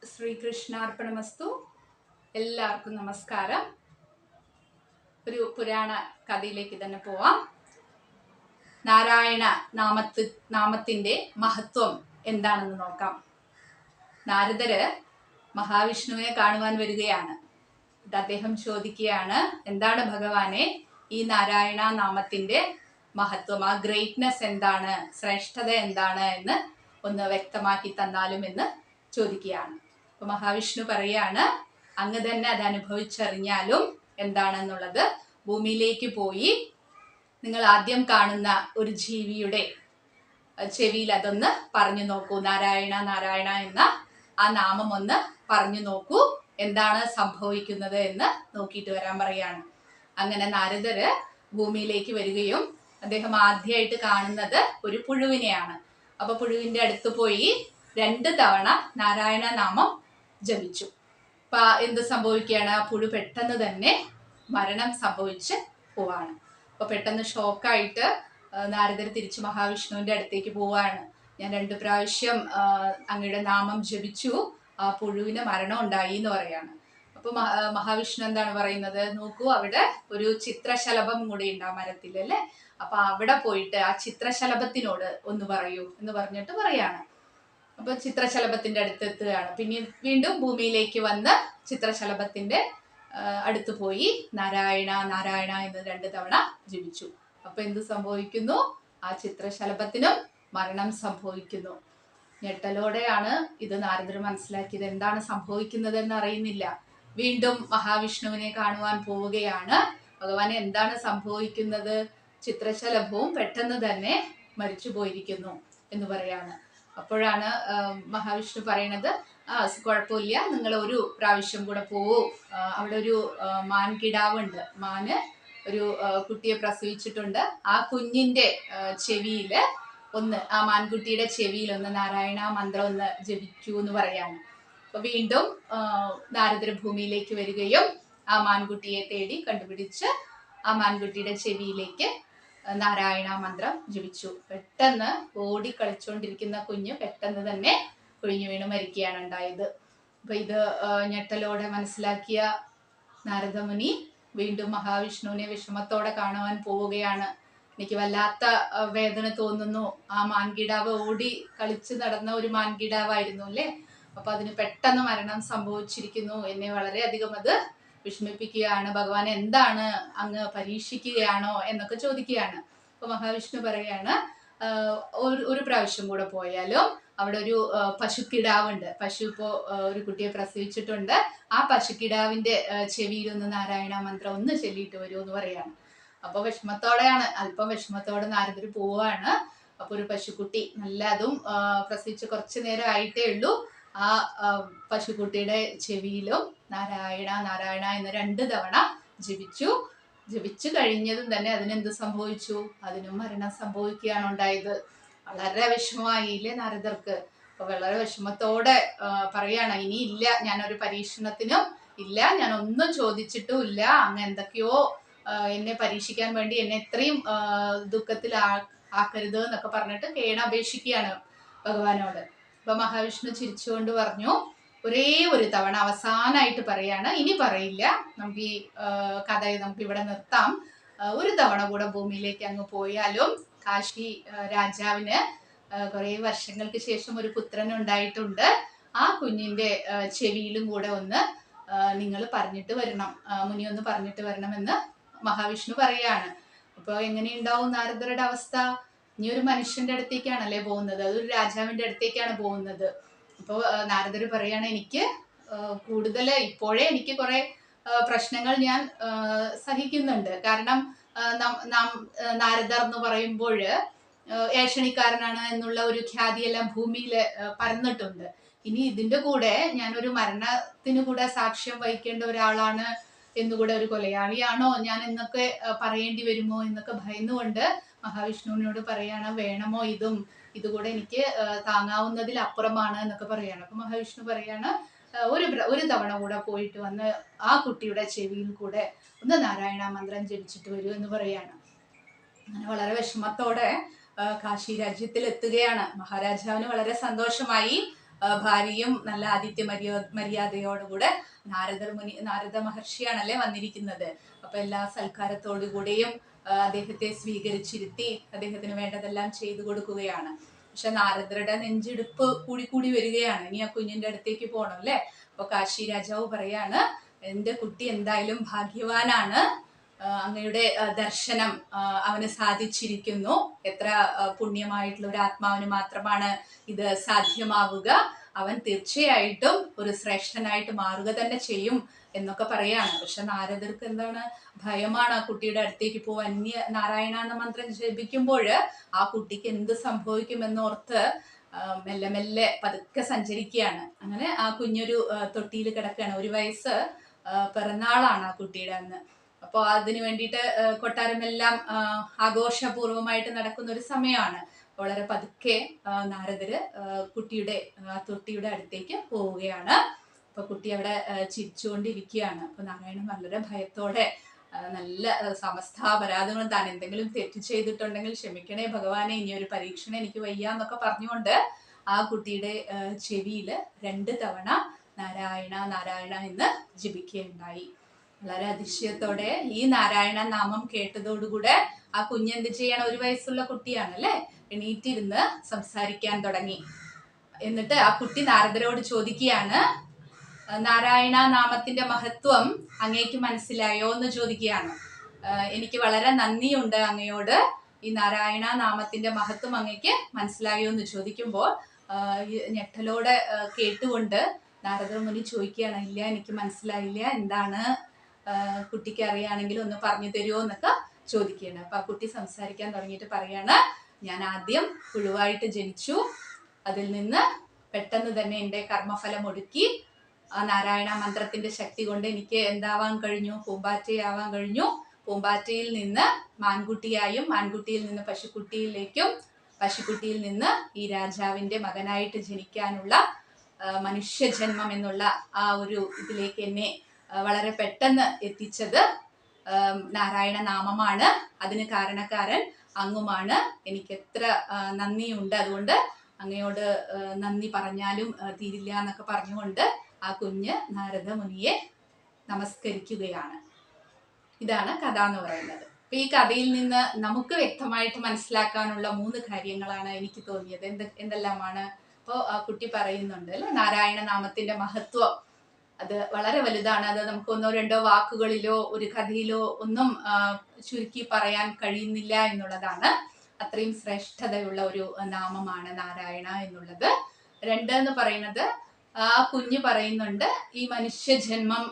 ശ്രീകൃഷ്ണാർപ്പണമസ്തു. എല്ലാവർക്കും നമസ്കാരം. ഒരു പുരാണ കഥയിലേക്ക് തന്നെ പോവാം. നാരായണ നാമത്തിന്റെ മഹത്വം എന്താണെന്ന് നോക്കാം. നാരദര് മഹാവിഷ്ണുവിനെ കാണുവാൻ വരികയാണ്. അദ്ദേഹം ചോദിക്കുകയാണ്, എന്താണ് ഭഗവാനെ ഈ നാരായണ നാമത്തിന്റെ മഹത്വം, ആ ഗ്രേറ്റ്നെസ് എന്താണ്, ശ്രേഷ്ഠത എന്താണ് എന്ന് ഒന്ന് വ്യക്തമാക്കി തന്നാലും എന്ന് ചോദിക്കുകയാണ്. അപ്പൊ മഹാവിഷ്ണു പറയാണ്, അങ്ങ് തന്നെ അത് അനുഭവിച്ചറിഞ്ഞാലും എന്താണെന്നുള്ളത് ഭൂമിയിലേക്ക് പോയി നിങ്ങൾ ആദ്യം കാണുന്ന ഒരു ജീവിയുടെ ചെവിയിൽ അതൊന്ന് പറഞ്ഞു നോക്കൂ. നാരായണ നാരായണ എന്ന ആ നാമം ഒന്ന് പറഞ്ഞു നോക്കൂ, എന്താണ് സംഭവിക്കുന്നത് എന്ന് നോക്കിയിട്ട് വരാൻ പറയാണ്. അങ്ങനെ നാരദര് ഭൂമിയിലേക്ക് വരികയും അദ്ദേഹം ആദ്യമായിട്ട് കാണുന്നത് ഒരു പുഴുവിനെയാണ്. അപ്പൊ പുഴുവിന്റെ അടുത്ത് പോയി 2 തവണ നാരായണ നാമം ജപിച്ചു. അപ്പൊ എന്ത് സംഭവിക്കുകയാണ്? ആ പുഴു പെട്ടെന്ന് തന്നെ മരണം സംഭവിച്ച് പോവാണ്. അപ്പൊ പെട്ടെന്ന് ഷോക്കായിട്ട് നാരദർ തിരിച്ച് മഹാവിഷ്ണുവിന്റെ അടുത്തേക്ക് പോവാണ്. ഞാൻ 2 പ്രാവശ്യം അങ്ങയുടെ നാമം ജപിച്ചു, ആ പുഴുവിന് മരണം ഉണ്ടായി എന്ന് പറയാണ്. അപ്പൊ മഹാവിഷ്ണു എന്താണ് പറയുന്നത്? നോക്കൂ, അവിടെ ഒരു ചിത്രശലഭം കൂടി ഉണ്ട് ആ മരത്തിൽ, അല്ലെ? അപ്പൊ അവിടെ പോയിട്ട് ആ ചിത്രശലഭത്തിനോട് ഒന്ന് പറയൂ എന്ന് പറഞ്ഞിട്ട് പറയാണ്. അപ്പൊ ചിത്രശലഭത്തിന്റെ അടുത്ത് എത്തുകയാണ്. പിന്നെ വീണ്ടും ഭൂമിയിലേക്ക് വന്ന് ചിത്രശലഭത്തിന്റെ അടുത്ത് പോയി നാരായണ നാരായണ എന്ന് 2 തവണ ജപിച്ചു. അപ്പൊ എന്ത് സംഭവിക്കുന്നു? ആ ചിത്രശലഭത്തിനും മരണം സംഭവിക്കുന്നു. ഞെട്ടലോടെയാണ് ഇത് നാരദർ മനസ്സിലാക്കിയത്. എന്താണ് സംഭവിക്കുന്നത് എന്ന് അറിയുന്നില്ല. വീണ്ടും മഹാവിഷ്ണുവിനെ കാണുവാൻ പോവുകയാണ്. ഭഗവാനെ എന്താണ് സംഭവിക്കുന്നത്? ചിത്രശലഭവും പെട്ടെന്ന് തന്നെ മരിച്ചു പോയിരിക്കുന്നു എന്ന് പറയാണ്. അപ്പോഴാണ് മഹാവിഷ്ണു പറയണത്, കുഴപ്പമില്ല, നിങ്ങൾ ഒരു പ്രാവശ്യം കൂടെ പോവൂ. അവിടെ ഒരു മാൻകിടാവുണ്ട്. മാന് ഒരു കുട്ടിയെ പ്രസവിച്ചിട്ടുണ്ട്. ആ കുഞ്ഞിന്റെ ചെവിയില് ഒന്ന്, ആ മാൻകുട്ടിയുടെ ചെവിയിൽ ഒന്ന് നാരായണ മന്ത്രം ഒന്ന് ജപിക്കൂ എന്ന് പറയാണ്. അപ്പൊ വീണ്ടും നാരദർ ഭൂമിയിലേക്ക് വരികയും ആ മാൻകുട്ടിയെ തേടി കണ്ടുപിടിച്ച് ആ മാൻകുട്ടിയുടെ ചെവിയിലേക്ക് നാരായണ മന്ത്രം ജപിച്ചു. പെട്ടെന്ന് ഓടി കളിച്ചുകൊണ്ടിരിക്കുന്ന കുഞ്ഞ് പെട്ടെന്ന് തന്നെ കുഴിഞ്ഞു വീണ് മരിക്കുകയാണ് ഉണ്ടായത്. അപ്പൊ ഇത് ഞെട്ടലോടെ മനസ്സിലാക്കിയ നാരദമുനി വീണ്ടും മഹാവിഷ്ണുവിനെ വിഷമത്തോടെ കാണുവാൻ പോവുകയാണ്. എനിക്ക് വല്ലാത്ത വേദന തോന്നുന്നു. ആ മാൻകിടാവ് ഓടി കളിച്ച് നടന്ന ഒരു മാൻകിടാവായിരുന്നു, അല്ലേ? അപ്പൊ അതിന് പെട്ടെന്ന് മരണം സംഭവിച്ചിരിക്കുന്നു. എന്നെ വളരെയധികം അത് വിഷമിപ്പിക്കുകയാണ്. ഭഗവാൻ എന്താണ് അങ്ങ് പരീക്ഷിക്കുകയാണോ എന്നൊക്കെ ചോദിക്കുകയാണ്. അപ്പൊ മഹാവിഷ്ണു പറയാണ്, ഒരു പ്രാവശ്യം കൂടെ പോയാലും അവിടെ ഒരു പശുക്കിടാവുണ്ട്. പശു ഇപ്പോ ഒരു കുട്ടിയെ പ്രസവിച്ചിട്ടുണ്ട്. ആ പശുക്കിടാവിന്റെ ചെവിയിലൊന്ന് നാരായണ മന്ത്രം ഒന്ന് ചൊല്ലിയിട്ട് വരൂ എന്ന് പറയാണ്. അപ്പൊ വിഷമത്തോടെയാണ്, അല്പം വിഷമത്തോടെ നാരദർ പോവാണ്. അപ്പൊ ഒരു പശുക്കുട്ടി, നല്ല അതും പ്രസവിച്ച് കുറച്ചു നേരം ആയിട്ടേ ഉള്ളൂ. ആ പശുക്കുട്ടിയുടെ ചെവിയിലും നാരായണ നാരായണ എന്ന് 2 തവണ ജപിച്ചു കഴിഞ്ഞതും തന്നെ അതിനെന്ത് സംഭവിച്ചു? അതിനും മരണം സംഭവിക്കുകയാണ് ഉണ്ടായത്. വളരെ വിഷമമായില്ലേ നാരദർക്ക്? അപ്പൊ വളരെ വിഷമത്തോടെ പറയാണ്, ഇനി ഇല്ല, ഞാനൊരു പരീക്ഷണത്തിനും ഇല്ല, ഞാൻ ഒന്നും ചോദിച്ചിട്ടും ഇല്ല. അങ്ങ് എന്തൊക്കെയോ എന്നെ പരീക്ഷിക്കാൻ വേണ്ടി എന്നെ ഇത്രയും ദുഃഖത്തിൽ ആക്കരുത് എന്നൊക്കെ പറഞ്ഞിട്ട് കേണപേക്ഷിക്കുകയാണ് ഭഗവാനോട്. അപ്പൊ മഹാവിഷ്ണു ചിരിച്ചുകൊണ്ട് പറഞ്ഞു, ഒരേ ഒരു തവണ അവസാനമായിട്ട് പറയാണ്, ഇനി പറയില്ല, നമുക്ക് ഈ കഥ നമുക്ക് ഇവിടെ നിർത്താം. ഒരു തവണ കൂടെ ഭൂമിയിലേക്ക് അങ്ങ് പോയാലും കാശി രാജാവിന് കുറെ വർഷങ്ങൾക്ക് ശേഷം ഒരു പുത്രൻ ഉണ്ടായിട്ടുണ്ട്. ആ കുഞ്ഞിന്റെ ചെവിയിലും കൂടെ ഒന്ന് നിങ്ങൾ പറഞ്ഞിട്ട് വരണം, മുനി ഒന്ന് പറഞ്ഞിട്ട് വരണമെന്ന് മഹാവിഷ്ണു പറയാണ്. അപ്പൊ എങ്ങനെയുണ്ടാവും നാരദരുടെ അവസ്ഥ? ഇനി ഒരു മനുഷ്യന്റെ അടുത്തേക്കാണല്ലേ പോകുന്നത്, അതൊരു രാജാവിന്റെ അടുത്തേക്കാണ് പോകുന്നത്. അപ്പോൾ നാരദർ പറയാണ്, എനിക്ക് കൂടുതൽ ഇപ്പോഴേ എനിക്ക് കുറെ പ്രശ്നങ്ങൾ ഞാൻ സഹിക്കുന്നുണ്ട്. കാരണം നാം നാരദർ എന്ന് പറയുമ്പോൾ ഏഷണിക്കാരനാണ് എന്നുള്ള ഒരു ഖ്യാതിയെല്ലാം ഭൂമിയിൽ പരന്നിട്ടുണ്ട്. ഇനി ഇതിന്റെ കൂടെ ഞാനൊരു മരണത്തിന് കൂടെ സാക്ഷ്യം വഹിക്കേണ്ട ഒരാളാണ് എന്നുകൂടെ, ഒരു കൊലയാളിയാണോ ഞാൻ എന്നൊക്കെ പറയേണ്ടി വരുമോ എന്നൊക്കെ ഭയന്നുകൊണ്ട് മഹാവിഷ്ണുവിനോട് പറയാണ്, വേണമോ ഇതുകൂടെ എനിക്ക് താങ്ങാവുന്നതിൽ അപ്പുറമാണ് എന്നൊക്കെ പറയാണ്. അപ്പൊ മഹാവിഷ്ണു പറയാണ്, ഒരു തവണ കൂടെ പോയിട്ട് വന്ന് ആ കുട്ടിയുടെ ചെവിയിൽ കൂടെ ഒന്ന് നാരായണ മന്ത്രം ജപിച്ചിട്ട് വരൂ എന്ന് പറയാണ്. അങ്ങനെ വളരെ വിഷമത്തോടെ കാശി രാജ്യത്തിൽ എത്തുകയാണ്. മഹാരാജാവിന് വളരെ സന്തോഷമായി. ഭാര്യയും നല്ല മര്യാദയോടുകൂടെ നാരദ മഹർഷിയാണല്ലേ വന്നിരിക്കുന്നത്. അപ്പൊ എല്ലാ സൽക്കാരത്തോടുകൂടെയും അദ്ദേഹത്തെ സ്വീകരിച്ചിരുത്തി അദ്ദേഹത്തിന് വേണ്ടതെല്ലാം ചെയ്തു കൊടുക്കുകയാണ്. പക്ഷെ നാരദരുടെ നെഞ്ചിടിപ്പ് കൂടി വരികയാണ്. ഇനി ആ കുഞ്ഞിന്റെ അടുത്തേക്ക് പോകണം അല്ലെ. അപ്പൊ കാശി രാജാവ് പറയാണ്, എന്റെ കുട്ടി എന്തായാലും ഭാഗ്യവാനാണ്, അങ്ങയുടെ ദർശനം അവന് സാധിച്ചിരിക്കുന്നു. എത്ര പുണ്യമായിട്ടുള്ള ഒരു ആത്മാവിന് മാത്രമാണ് ഇത് സാധ്യമാവുക. അവൻ തീർച്ചയായിട്ടും ഒരു ശ്രേഷ്ഠനായിട്ട് മാറുക തന്നെ ചെയ്യും എന്നൊക്കെ പറയാണ്. പക്ഷെ നാരദർക്ക് എന്താണ്, ഭയമാണ് ആ കുട്ടിയുടെ അടുത്തേക്ക് പോവാൻ. നാരായണ എന്ന മന്ത്രം ജപിക്കുമ്പോൾ ആ കുട്ടിക്ക് എന്ത് സംഭവിക്കുമെന്നോർത്ത് മെല്ലെ മെല്ലെ പതുക്കെ സഞ്ചരിക്കുകയാണ്. അങ്ങനെ ആ കുഞ്ഞൊരു തൊട്ടിയിൽ കിടക്കുകയാണ്. 1 വയസ്സ് പിറന്നാളാണ് ആ കുട്ടിയുടെ അന്ന്. അപ്പോൾ അതിനു വേണ്ടിയിട്ട് കൊട്ടാരമെല്ലാം ആഘോഷപൂർവമായിട്ട് നടക്കുന്ന ഒരു സമയമാണ്. വളരെ പതുക്കെ നാരദര് കുട്ടിയുടെ തൊട്ടിയുടെ അടുത്തേക്ക് പോവുകയാണ്. അപ്പൊ കുട്ടി അവിടെ ചിരിച്ചുകൊണ്ടിരിക്കുകയാണ്. അപ്പൊ നാരായണൻ വളരെ ഭയത്തോടെ, നല്ല സമസ്ത അപരാധങ്ങളും താൻ എന്തെങ്കിലും തെറ്റ് ചെയ്തിട്ടുണ്ടെങ്കിൽ ക്ഷമിക്കണേ ഭഗവാനെ, ഇനി ഒരു പരീക്ഷണം എനിക്ക് വയ്യ എന്നൊക്കെ പറഞ്ഞുകൊണ്ട് ആ കുട്ടിയുടെ ചെവിയിൽ 2 തവണ നാരായണ നാരായണ എന്ന് ജപിക്കുകയുണ്ടായി. വളരെ അതിശയത്തോടെ ഈ നാരായണ നാമം കേട്ടതോടുകൂടെ ആ കുഞ്ഞെന്ത് ചെയ്യണം, 1 വയസ്സുള്ള കുട്ടിയാണ് അല്ലെ, എണീറ്റിരുന്ന് സംസാരിക്കാൻ തുടങ്ങി. എന്നിട്ട് ആ കുട്ടി നാരദരോട് ചോദിക്കുകയാണ്, നാരായണ നാമത്തിന്റെ മഹത്വം അങ്ങേക്ക് മനസ്സിലായോ എന്ന് ചോദിക്കുകയാണ്. എനിക്ക് വളരെ നന്ദിയുണ്ട് അങ്ങയോട്, ഈ നാരായണ നാമത്തിന്റെ മഹത്വം അങ്ങേക്ക് മനസ്സിലായോ എന്ന് ചോദിക്കുമ്പോൾ ഞെട്ടലോടെ കേട്ടുകൊണ്ട് നാരദ മുനി ചോദിക്കുകയാണ്, ഇല്ല എനിക്ക് മനസ്സിലായില്ല, എന്താണ് കുട്ടിക്ക് അറിയാണെങ്കിൽ ഒന്ന് പറഞ്ഞു തരുമോ എന്നൊക്കെ ചോദിക്കുകയാണ്. അപ്പൊ ആ കുട്ടി സംസാരിക്കാൻ തുടങ്ങിയിട്ട് പറയാണ്, ഞാൻ ആദ്യം പുഴുവായിട്ട് ജനിച്ചു, അതിൽ നിന്ന് പെട്ടെന്ന് തന്നെ എൻ്റെ കർമ്മഫലം ഒടുക്കി ആ നാരായണ മന്ത്രത്തിന്റെ ശക്തി കൊണ്ട് എനിക്ക് എന്താവാൻ കഴിഞ്ഞു, പൂമ്പാറ്റയാവാൻ കഴിഞ്ഞു. പൂമ്പാറ്റയിൽ നിന്ന് മാൻകുട്ടിയായും മാൻകുട്ടിയിൽ നിന്ന് പശുക്കുട്ടിയിലേക്കും പശുക്കുട്ടിയിൽ നിന്ന് ഈ രാജാവിന്റെ മകനായിട്ട് ജനിക്കാനുള്ള മനുഷ്യജന്മം എന്നുള്ള ആ ഒരു ഇതിലേക്ക് എന്നെ വളരെ പെട്ടെന്ന് എത്തിച്ചത് നാരായണ നാമമാണ്. അതിന് കാരണക്കാരൻ അങ്ങുമാണ്. എനിക്ക് എത്ര നന്ദിയുണ്ട്, അതുകൊണ്ട് അങ്ങയോട് നന്ദി പറഞ്ഞാലും തീരില്ല എന്നൊക്കെ പറഞ്ഞുകൊണ്ട് ആ കുഞ്ഞ് നാരദ മുനിയെ നമസ്കരിക്കുകയാണ്. ഇതാണ് കഥ എന്ന് പറയുന്നത്. അപ്പൊ ഈ കഥയിൽ നിന്ന് നമുക്ക് വ്യക്തമായിട്ട് മനസ്സിലാക്കാനുള്ള 3 കാര്യങ്ങളാണ് എനിക്ക് തോന്നിയത്. എന്തെല്ലാമാണ്? അപ്പോൾ ആ കുട്ടി പറയുന്നുണ്ട് അല്ലെ, നാരായണ നാമത്തിന്റെ മഹത്വം അത് വളരെ വലുതാണ്. അത് നമുക്ക് 1-2 വാക്കുകളിലോ ഒരു കഥയിലോ ഒന്നും ചുരുക്കി പറയാൻ കഴിയുന്നില്ല എന്നുള്ളതാണ്. അത്രയും ശ്രേഷ്ഠതയുള്ള ഒരു നാമമാണ് നാരായണ എന്നുള്ളത്. 2 എന്ന് പറയുന്നത്, ആ കുഞ്ഞ് പറയുന്നുണ്ട്, ഈ മനുഷ്യജന്മം,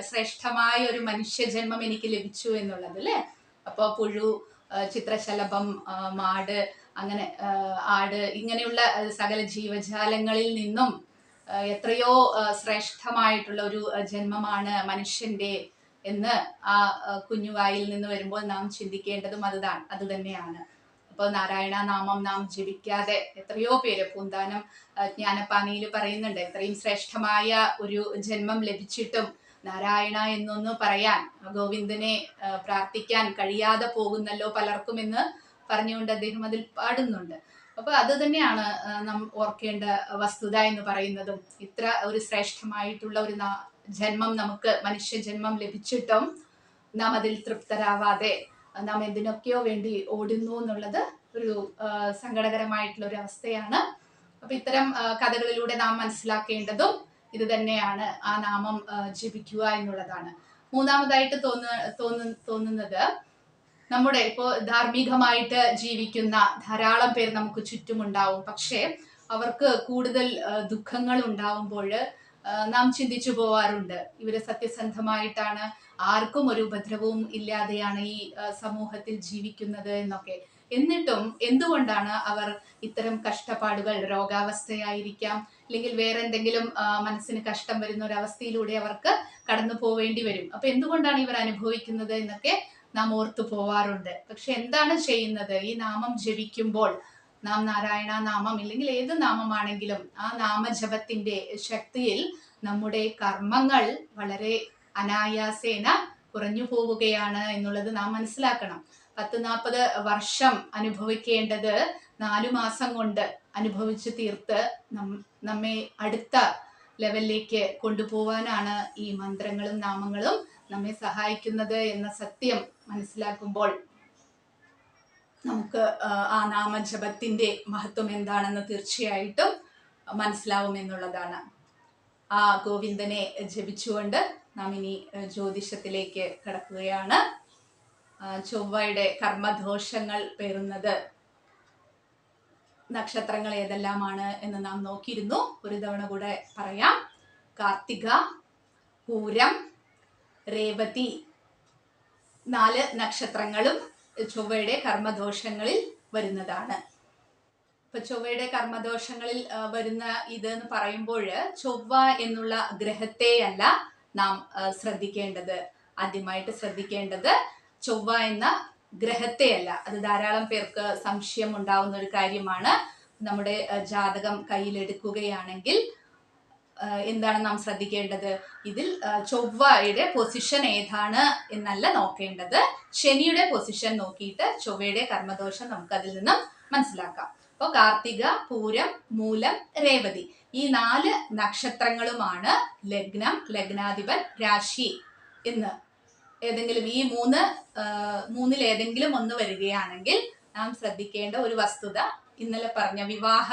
ശ്രേഷ്ഠമായ ഒരു മനുഷ്യജന്മം എനിക്ക് ലഭിച്ചു എന്നുള്ളത് അല്ലെ. അപ്പോൾ പുഴു, ചിത്രശലഭം, മാട്, അങ്ങനെ ആട്, ഇങ്ങനെയുള്ള സകല ജീവജാലങ്ങളിൽ നിന്നും എത്രയോ ശ്രേഷ്ഠമായിട്ടുള്ള ഒരു ജന്മമാണ് മനുഷ്യന്റെ എന്ന് ആ കുഞ്ഞുവായിൽ നിന്ന് വരുമ്പോൾ നാം ചിന്തിക്കേണ്ടതും അത് തന്നെയാണ്. അപ്പോൾ നാരായണ നാമം നാം ജപിക്കാതെ എത്രയോ പേര്, പൂന്താനം ജ്ഞാനപ്പാനയിൽ പറയുന്നുണ്ട്, ഇത്രയും ശ്രേഷ്ഠമായ ഒരു ജന്മം ലഭിച്ചിട്ടും നാരായണ എന്നൊന്ന് പറയാൻ, ഗോവിന്ദനെ പ്രാർത്ഥിക്കാൻ കഴിയാതെ പോകുന്നല്ലോ പലർക്കും എന്ന് പറഞ്ഞുകൊണ്ട് അദ്ദേഹം അതിൽ പാടുന്നുണ്ട്. അപ്പൊ അത് തന്നെയാണ് നാം ഓർക്കേണ്ട വസ്തുത എന്ന് പറയുന്നതും. ഇത്ര ഒരു ശ്രേഷ്ഠമായിട്ടുള്ള ഒരു ജന്മം നമുക്ക്, മനുഷ്യജന്മം ലഭിച്ചിട്ടും നാം അതിൽ തൃപ്തരാവാതെ നാം എന്തിനൊക്കെയോ വേണ്ടി ഓടുന്നു എന്നുള്ളത് ഒരു സങ്കടകരമായിട്ടുള്ള ഒരു അവസ്ഥയാണ്. അപ്പൊ ഇത്തരം കഥകളിലൂടെ നാം മനസ്സിലാക്കേണ്ടതും ഇത് തന്നെയാണ്, ആ നാമം ജപിക്കുക എന്നുള്ളതാണ്. 3-മതായിട്ട് തോന്നുന്നത്, നമ്മുടെ ഇപ്പോൾ ധാർമ്മികമായിട്ട് ജീവിക്കുന്ന ധാരാളം പേർ നമുക്ക് ചുറ്റുമുണ്ടാവും. പക്ഷേ അവർക്ക് കൂടുതൽ ദുഃഖങ്ങൾ ഉണ്ടാവുമ്പോൾ നാം ചിന്തിച്ചു പോവാറുണ്ട്, ഇവര് സത്യസന്ധമായിട്ടാണ്, ആർക്കും ഒരു ഉപദ്രവവും ഇല്ലാതെയാണ് ഈ സമൂഹത്തിൽ ജീവിക്കുന്നത് എന്നൊക്കെ. എന്നിട്ടും എന്തുകൊണ്ടാണ് അവർ ഇത്തരം കഷ്ടപ്പാടുകൾ, രോഗാവസ്ഥയായിരിക്കാം, അല്ലെങ്കിൽ വേറെ എന്തെങ്കിലും മനസ്സിന് കഷ്ടം വരുന്ന ഒരു അവസ്ഥയിലൂടെ അവർക്ക് കടന്നു പോവേണ്ടി വരും. അപ്പൊ എന്തുകൊണ്ടാണ് ഇവർ അനുഭവിക്കുന്നത് എന്നൊക്കെ നാം ഓർത്തു പോവാറുണ്ട്. പക്ഷെ എന്താണ് ചെയ്യുന്നത്? ഈ നാമം ജപിക്കുമ്പോൾ നാം നാരായണ നാമം, ഇല്ലെങ്കിൽ ഏത് നാമമാണെങ്കിലും ആ നാമജപത്തിന്റെ ശക്തിയിൽ നമ്മുടെ കർമ്മങ്ങൾ വളരെ അനായാസേന കുറഞ്ഞു പോവുകയാണ് എന്നുള്ളത് നാം മനസ്സിലാക്കണം. 10-40 വർഷം അനുഭവിക്കേണ്ടത് 4 മാസം കൊണ്ട് അനുഭവിച്ച് തീർത്ത് നമ്മെ അടുത്ത ലെവലിലേക്ക് കൊണ്ടുപോവാനാണ് ഈ മന്ത്രങ്ങളും നാമങ്ങളും നമ്മെ സഹായിക്കുന്നത് എന്ന സത്യം മനസ്സിലാക്കുമ്പോൾ നമുക്ക് ആ നാമജപത്തിന്റെ മഹത്വം എന്താണെന്ന് തീർച്ചയായിട്ടും മനസ്സിലാവുമെന്നുള്ളതാണ്. ആ ഗോവിന്ദനെ ജപിച്ചുകൊണ്ട് നാം ഇനി ജ്യോതിഷത്തിലേക്ക് കടക്കുകയാണ്. ചൊവ്വയുടെ കർമ്മദോഷങ്ങൾ പേറുന്നത് നക്ഷത്രങ്ങൾ ഏതെല്ലാമാണ് എന്ന് നാം നോക്കിയിരുന്നു. ഒരു തവണ കൂടെ പറയാം. കാർത്തിക, പൂരം, രേവതി 4 നക്ഷത്രങ്ങളും ചൊവ്വയുടെ കർമ്മദോഷങ്ങളിൽ വരുന്നതാണ്. ഇപ്പൊ ചൊവ്വയുടെ കർമ്മദോഷങ്ങളിൽ വരുന്ന ഇതെന്ന് പറയുമ്പോൾ ചൊവ്വ എന്നുള്ള ഗ്രഹത്തെയല്ല നാം ശ്രദ്ധിക്കേണ്ടത്. ആദ്യമായിട്ട് ശ്രദ്ധിക്കേണ്ടത് ചൊവ്വ എന്ന ഗ്രഹത്തെയല്ല. അത് ധാരാളം പേർക്ക് സംശയം ഉണ്ടാവുന്ന ഒരു കാര്യമാണ്. നമ്മുടെ ജാതകം കയ്യിലെടുക്കുകയാണെങ്കിൽ എന്താണ് നാം ശ്രദ്ധിക്കേണ്ടത്? ഇതിൽ ചൊവ്വയുടെ പൊസിഷൻ ഏതാണ് എന്നല്ല നോക്കേണ്ടത്. ശനിയുടെ പൊസിഷൻ നോക്കിയിട്ട് ചൊവ്വയുടെ കർമ്മദോഷം നമുക്ക് അതിൽ നിന്നും മനസ്സിലാക്കാം. അപ്പോൾ കാർത്തിക, പൂരം, മൂലം, രേവതി ഈ 4 നക്ഷത്രങ്ങളുമാണ് ലഗ്നം, ലഗ്നാധിപൻ, രാശി എന്ന് ഏതെങ്കിലും ഈ മൂന്നിൽ ഏതെങ്കിലും ഒന്ന് വരികയാണെങ്കിൽ നാം ശ്രദ്ധിക്കേണ്ട ഒരു വസ്തുത ഇന്നലെ പറഞ്ഞ വിവാഹ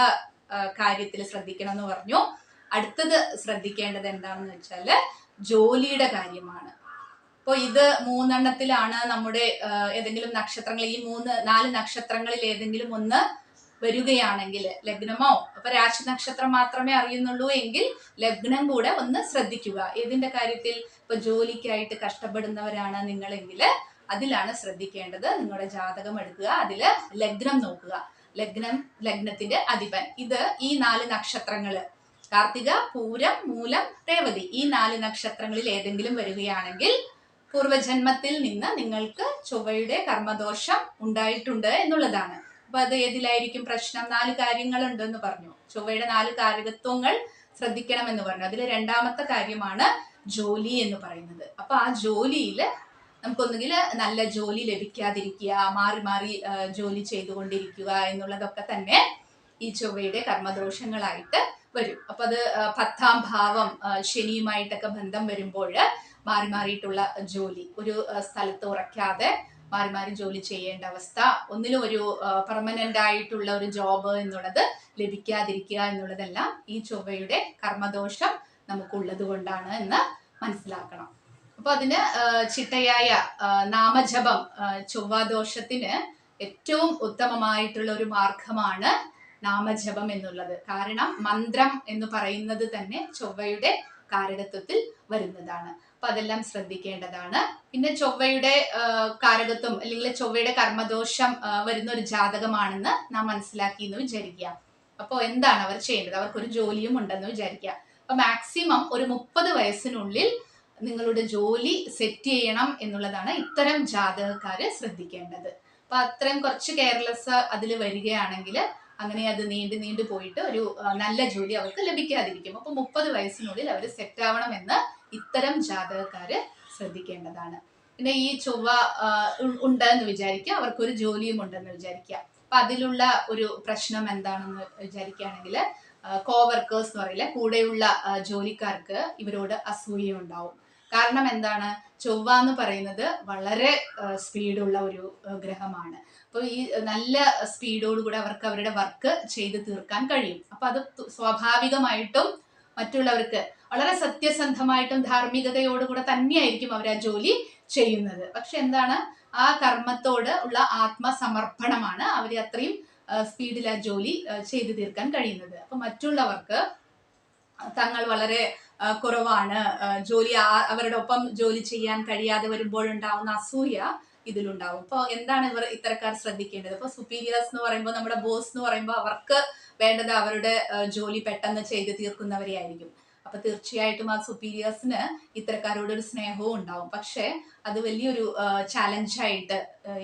കാര്യത്തിൽ ശ്രദ്ധിക്കണം എന്ന് പറഞ്ഞു. അടുത്തത് ശ്രദ്ധിക്കേണ്ടത് എന്താണെന്ന് വെച്ചാല് ജോലിയുടെ കാര്യമാണ്. അപ്പോൾ ഇത് 3 എണ്ണത്തിലാണ് നമ്മുടെ ഏതെങ്കിലും നക്ഷത്രങ്ങൾ ഈ 4 നക്ഷത്രങ്ങളിൽ ഏതെങ്കിലും ഒന്ന് വരികയാണെങ്കിൽ ലഗ്നമോ അപ്പൊ രാശി നക്ഷത്രം മാത്രമേ അറിയുന്നുള്ളൂ എങ്കിൽ ലഗ്നം കൂടെ ഒന്ന് ശ്രദ്ധിക്കുക. ഏതിന്റെ കാര്യത്തിൽ? ഇപ്പൊ ജോലിക്കായിട്ട് കഷ്ടപ്പെടുന്നവരാണ് നിങ്ങളെങ്കിൽ അതിലാണ് ശ്രദ്ധിക്കേണ്ടത്. നിങ്ങളുടെ ജാതകം എടുക്കുക, അതില് ലഗ്നം നോക്കുക. ലഗ്നത്തിന്റെ അധിപൻ ഇത് ഈ 4 നക്ഷത്രങ്ങള് കാർത്തിക, പൂരം, മൂലം, രേവതി ഈ 4 നക്ഷത്രങ്ങളിൽ ഏതെങ്കിലും വരികയാണെങ്കിൽ പൂർവജന്മത്തിൽ നിന്ന് നിങ്ങൾക്ക് ചൊവ്വയുടെ കർമ്മദോഷം ഉണ്ടായിട്ടുണ്ട് എന്നുള്ളതാണ്. അപ്പൊ അത് ഏതിലായിരിക്കും പ്രശ്നം? 4 കാര്യങ്ങളുണ്ട് എന്ന് പറഞ്ഞു. ചൊവ്വയുടെ 4 കാരകത്വങ്ങൾ ശ്രദ്ധിക്കണം എന്ന് പറഞ്ഞു. അതിൽ രണ്ടാമത്തെ കാര്യമാണ് ജോലി എന്ന് പറയുന്നത്. അപ്പൊ ആ ജോലിയിൽ നമുക്കൊന്നുകിൽ നല്ല ജോലി ലഭിക്കാതിരിക്കുക, മാറി മാറി ജോലി ചെയ്തുകൊണ്ടിരിക്കുക എന്നുള്ളതൊക്കെ തന്നെ ഈ ചൊവ്വയുടെ കർമ്മദോഷങ്ങളായിട്ട് വരും. അപ്പൊ അത് 10ാം ഭാവം ശനിയുമായിട്ടൊക്കെ ബന്ധം വരുമ്പോൾ മാറി മാറിയിട്ടുള്ള ജോലി, ഒരു സ്ഥലത്ത് ഉറക്കാതെ മാറി മാറി ജോലി ചെയ്യേണ്ട അവസ്ഥ, ഒന്നിലും ഒരു പെർമനന്റ് ആയിട്ടുള്ള ഒരു ജോബ് എന്നുള്ളത് ലഭിക്കാതിരിക്കുക എന്നുള്ളതെല്ലാം ഈ ചൊവ്വയുടെ കർമ്മദോഷം നമുക്കുള്ളത് കൊണ്ടാണ് എന്ന് മനസ്സിലാക്കണം. അപ്പൊ അതിന് ചിട്ടയായ നാമജപം ചൊവ്വാദോഷത്തിന് ഏറ്റവും ഉത്തമമായിട്ടുള്ള ഒരു മാർഗമാണ് നാമജപം എന്നുള്ളത്. കാരണം മന്ത്രം എന്ന് പറയുന്നത് തന്നെ ചൊവ്വയുടെ കാരകത്വത്തിൽ വരുന്നതാണ്. അപ്പൊ അതെല്ലാം ശ്രദ്ധിക്കേണ്ടതാണ്. പിന്നെ ചൊവ്വയുടെ കാരകത്വം അല്ലെങ്കിൽ ചൊവ്വയുടെ കർമ്മദോഷം വരുന്ന ഒരു ജാതകമാണെന്ന് നാം മനസ്സിലാക്കി എന്ന് വിചാരിക്കുക. അപ്പോൾ എന്താണ് അവർ ചെയ്യേണ്ടത്? അവർക്കൊരു ജോലിയും ഉണ്ടെന്ന് വിചാരിക്കുക. അപ്പൊ മാക്സിമം ഒരു 30 വയസ്സിനുള്ളിൽ നിങ്ങളുടെ ജോലി സെറ്റ് ചെയ്യണം എന്നുള്ളതാണ് ഇത്തരം ജാതകക്കാര് ശ്രദ്ധിക്കേണ്ടത്. അപ്പൊ അത്രയും കുറച്ച് കെയർലെസ് അതിൽ വരികയാണെങ്കിൽ അങ്ങനെ അത് നീണ്ടു പോയിട്ട് ഒരു നല്ല ജോലി അവർക്ക് ലഭിക്കാതിരിക്കും. അപ്പൊ 30 വയസ്സിനുള്ളിൽ അവർ സെറ്റ് ആവണമെന്ന് ഇത്തരം ജാതകക്കാര് ശ്രദ്ധിക്കേണ്ടതാണ്. പിന്നെ ഈ ചൊവ്വ ഉണ്ടെന്ന് വിചാരിക്കുക, അവർക്കൊരു ജോലിയും ഉണ്ടെന്ന് വിചാരിക്കുക. അപ്പൊ അതിലുള്ള ഒരു പ്രശ്നം എന്താണെന്ന് വിചാരിക്കുകയാണെങ്കിൽ കോവർക്കേഴ്സ് എന്ന് പറയില്ല, കൂടെയുള്ള ജോലിക്കാർക്ക് ഇവരോട് അസൂയ ഉണ്ടാവും. കാരണം എന്താണ്? ചൊവ്വ എന്ന് പറയുന്നത് വളരെ സ്പീഡുള്ള ഒരു ഗ്രഹമാണ്. അപ്പോൾ ഈ നല്ല സ്പീഡോടുകൂടി അവർക്ക് അവരുടെ വർക്ക് ചെയ്ത് തീർക്കാൻ കഴിയും. അപ്പൊ അത് സ്വാഭാവികമായിട്ടും മറ്റുള്ളവർക്ക് വളരെ സത്യസന്ധമായിട്ടും ധാർമ്മികതയോടുകൂടെ തന്നെയായിരിക്കും അവർ ആ ജോലി ചെയ്യുന്നത്. പക്ഷെ എന്താണ്? ആ കർമ്മത്തോട് ഉള്ള ആത്മസമർപ്പണമാണ് അവരെ അത്രയും സ്പീഡിൽ ആ ജോലി ചെയ്തു തീർക്കാൻ കഴിയുന്നത്. അപ്പൊ മറ്റുള്ളവർക്ക് തങ്ങൾ വളരെ കുറവാണ്, ജോലി അവരുടെ ഒപ്പം ജോലി ചെയ്യാൻ കഴിയാതെ വരുമ്പോഴുണ്ടാവുന്ന അസൂയ ഇതിലുണ്ടാവും. അപ്പോൾ എന്താണ് ഇത്തരക്കാർ ശ്രദ്ധിക്കേണ്ടത്? ഇപ്പൊ സുപ്പീരിയേഴ്സ് എന്ന് പറയുമ്പോൾ, നമ്മുടെ ബോസ് എന്ന് പറയുമ്പോൾ അവർക്ക് വേണ്ടത് അവരുടെ ജോലി പെട്ടെന്ന് ചെയ്ത് തീർക്കുന്നവരെ ആയിരിക്കും. അപ്പൊ തീർച്ചയായിട്ടും ആ സുപ്പീരിയേഴ്സിന് ഇത്തരക്കാരോടൊരു സ്നേഹവും ഉണ്ടാവും. പക്ഷെ അത് വലിയൊരു ചാലഞ്ചായിട്ട്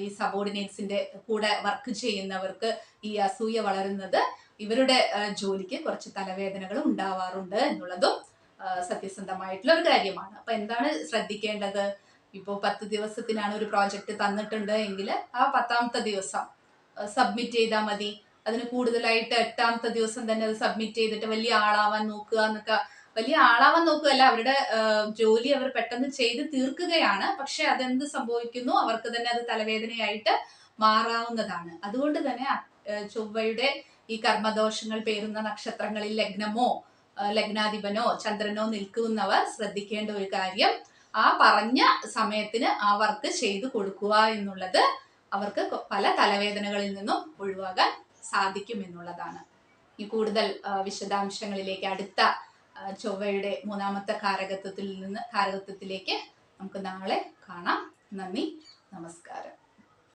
ഈ സബോർഡിനേറ്റ്സിന്റെ കൂടെ വർക്ക് ചെയ്യുന്നവർക്ക് ഈ അസൂയ വളരുന്നത് ഇവരുടെ ജോലിക്ക് കുറച്ച് തലവേദനകൾ ഉണ്ടാവാറുണ്ട് എന്നുള്ളതും സത്യസന്ധമായിട്ടുള്ള ഒരു കാര്യമാണ്. അപ്പൊ എന്താണ് ശ്രദ്ധിക്കേണ്ടത്? ഇപ്പോൾ 10 ദിവസത്തിനാണ് ഒരു പ്രോജക്റ്റ് തന്നിട്ടുണ്ട് എങ്കിൽ ആ 10ാമത്തെ ദിവസം സബ്മിറ്റ് ചെയ്താൽ മതി. അതിന് കൂടുതലായിട്ട് 8ാമത്തെ ദിവസം തന്നെ അത് സബ്മിറ്റ് ചെയ്തിട്ട് വലിയ ആളാവാൻ നോക്കുക എന്നൊക്കെ. വലിയ ആളാവാൻ നോക്കുകയല്ല, അവരുടെ ജോലി അവർ പെട്ടെന്ന് ചെയ്ത് തീർക്കുകയാണ്. പക്ഷെ അതെന്ത് സംഭവിക്കുന്നു, അവർക്ക് തന്നെ അത് തലവേദനയായിട്ട് മാറാവുന്നതാണ്. അതുകൊണ്ട് തന്നെ ചൊവ്വയുടെ ഈ കർമ്മദോഷങ്ങൾ പേരുന്ന നക്ഷത്രങ്ങളിൽ ലഗ്നമോ ലഗ്നാധിപനോ ചന്ദ്രനോ നിൽക്കുന്നവർ ശ്രദ്ധിക്കേണ്ട ഒരു കാര്യം, ആ പറഞ്ഞ സമയത്തിന് ആ വർക്ക് ചെയ്തു കൊടുക്കുക എന്നുള്ളത് അവർക്ക് പല തലവേദനകളിൽ നിന്നും ഒഴിവാകാൻ സാധിക്കും എന്നുള്ളതാണ്. ഈ കൂടുതൽ വിശദാംശങ്ങളിലേക്ക് അടുത്ത ചൊവ്വയുടെ 3ാമത്തെ കാരകത്വത്തിലേക്ക് നമുക്ക് നാളെ കാണാം. നന്ദി, നമസ്കാരം.